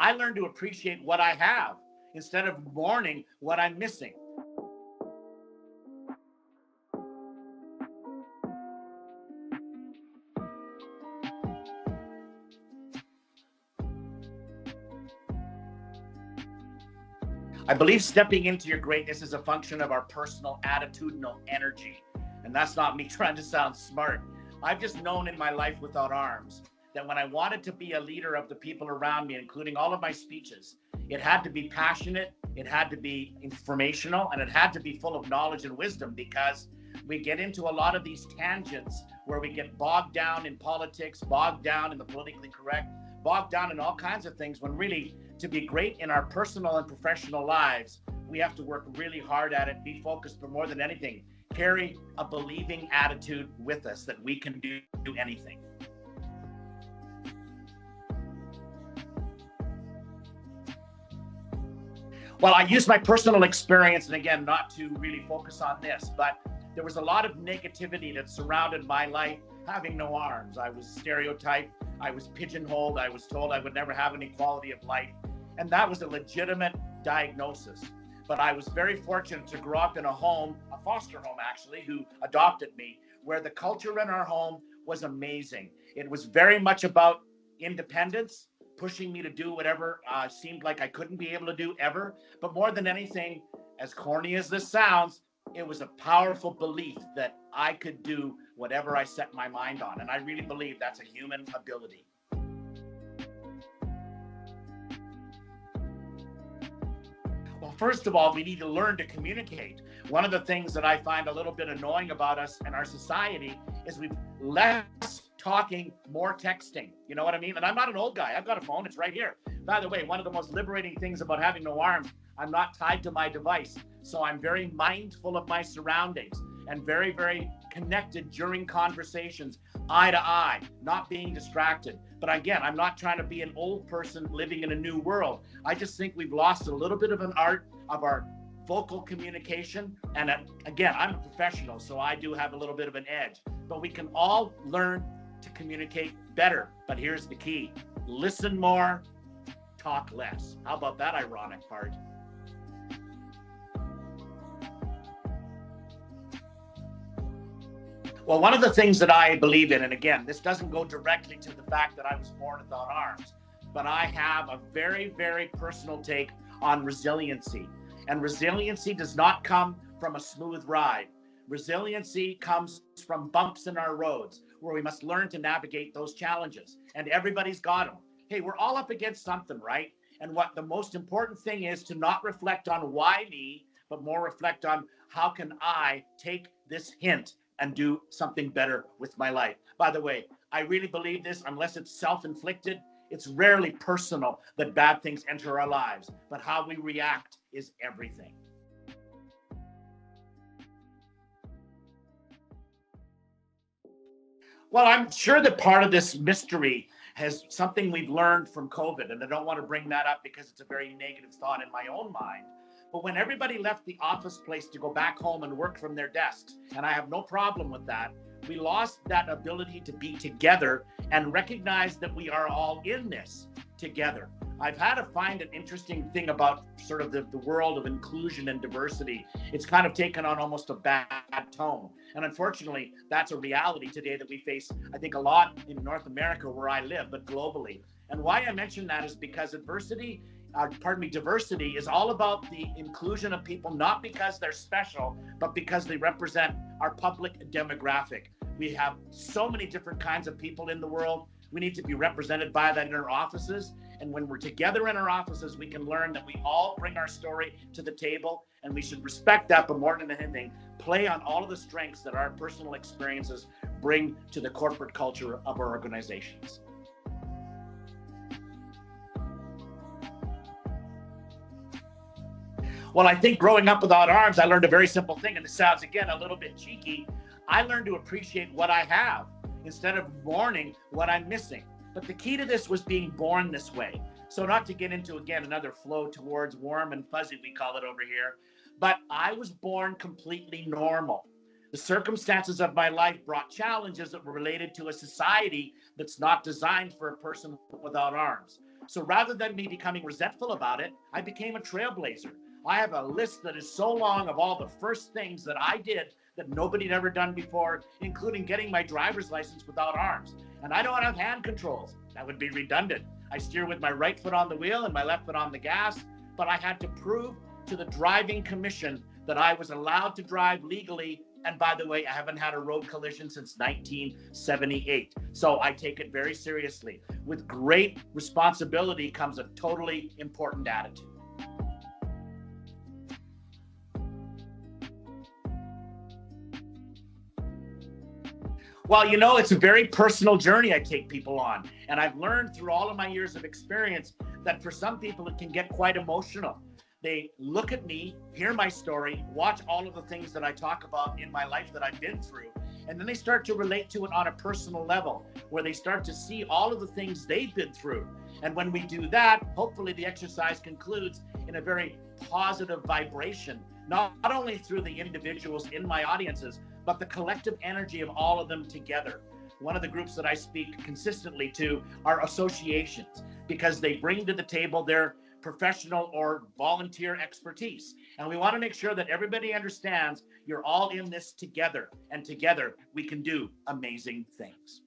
I learned to appreciate what I have instead of mourning what I'm missing. I believe stepping into your greatness is a function of our personal attitudinal energy. And that's not me trying to sound smart. I've just known in my life without arms that when I wanted to be a leader of the people around me, including all of my speeches, it had to be passionate, it had to be informational, and it had to be full of knowledge and wisdom, because we get into a lot of these tangents where we get bogged down in politics, bogged down in the politically correct, bogged down in all kinds of things, when really to be great in our personal and professional lives, we have to work really hard at it, be focused, but more than anything, carry a believing attitude with us that we can do anything. Well, I use my personal experience, and again, not to really focus on this, but there was a lot of negativity that surrounded my life having no arms. I was stereotyped, I was pigeonholed, I was told I would never have any quality of life, and that was a legitimate diagnosis. But I was very fortunate to grow up in a home, a foster home actually, who adopted me, where the culture in our home was amazing. It was very much about independence, pushing me to do whatever seemed like I couldn't be able to do ever. But more than anything, as corny as this sounds, it was a powerful belief that I could do whatever I set my mind on. And I really believe that's a human ability. Well, first of all, we need to learn to communicate. One of the things that I find a little bit annoying about us and our society is we've less talking, more texting. You know what I mean? And I'm not an old guy. I've got a phone. It's right here. By the way, one of the most liberating things about having no arms, I'm not tied to my device. So I'm very mindful of my surroundings and very, very connected during conversations, eye to eye, not being distracted. But again, I'm not trying to be an old person living in a new world. I just think we've lost a little bit of an art of our vocal communication. And again, I'm a professional, so I do have a little bit of an edge. But we can all learn to communicate better. But here's the key: listen more, talk less. How about that ironic part? Well, one of the things that I believe in, and again, this doesn't go directly to the fact that I was born without arms, but I have a very, very personal take on resiliency. And resiliency does not come from a smooth ride. Resiliency comes from bumps in our roads where we must learn to navigate those challenges. And everybody's got them. Hey, we're all up against something, right? And what the most important thing is to not reflect on why me, but more reflect on how can I take this hint and do something better with my life. By the way, I really believe this, unless it's self-inflicted, it's rarely personal that bad things enter our lives, but how we react is everything. Well, I'm sure that part of this mystery has something we've learned from COVID, and I don't want to bring that up because it's a very negative thought in my own mind. But when everybody left the office place to go back home and work from their desks, and I have no problem with that, we lost that ability to be together and recognize that we are all in this together. I've had to find an interesting thing about sort of the world of inclusion and diversity. It's kind of taken on almost a bad tone. And unfortunately, that's a reality today that we face, I think, a lot in North America where I live, but globally. And why I mention that is because diversity is all about the inclusion of people, not because they're special, but because they represent our public demographic. We have so many different kinds of people in the world. We need to be represented by that in our offices. And when we're together in our offices, we can learn that we all bring our story to the table, and we should respect that, but more than anything, play on all of the strengths that our personal experiences bring to the corporate culture of our organizations. Well, I think growing up without arms, I learned a very simple thing, and this sounds, again, a little bit cheeky. I learned to appreciate what I have instead of mourning what I'm missing. But the key to this was being born this way. So not to get into, again, another flow towards warm and fuzzy, we call it over here, but I was born completely normal. The circumstances of my life brought challenges that were related to a society that's not designed for a person without arms. So rather than me becoming resentful about it, I became a trailblazer. I have a list that is so long of all the first things that I did that nobody had ever done before, including getting my driver's license without arms. And I don't have hand controls. That would be redundant. I steer with my right foot on the wheel and my left foot on the gas, but I had to prove to the driving commission that I was allowed to drive legally. And by the way, I haven't had a road collision since 1978. So I take it very seriously. With great responsibility comes a totally important attitude. Well, you know, it's a very personal journey I take people on. And I've learned through all of my years of experience that for some people, it can get quite emotional. They look at me, hear my story, watch all of the things that I talk about in my life that I've been through, and then they start to relate to it on a personal level, where they start to see all of the things they've been through. And when we do that, hopefully the exercise concludes in a very positive vibration, not only through the individuals in my audiences, but the collective energy of all of them together. One of the groups that I speak consistently to are associations, because they bring to the table their professional or volunteer expertise. And we want to make sure that everybody understands you're all in this together, and together we can do amazing things.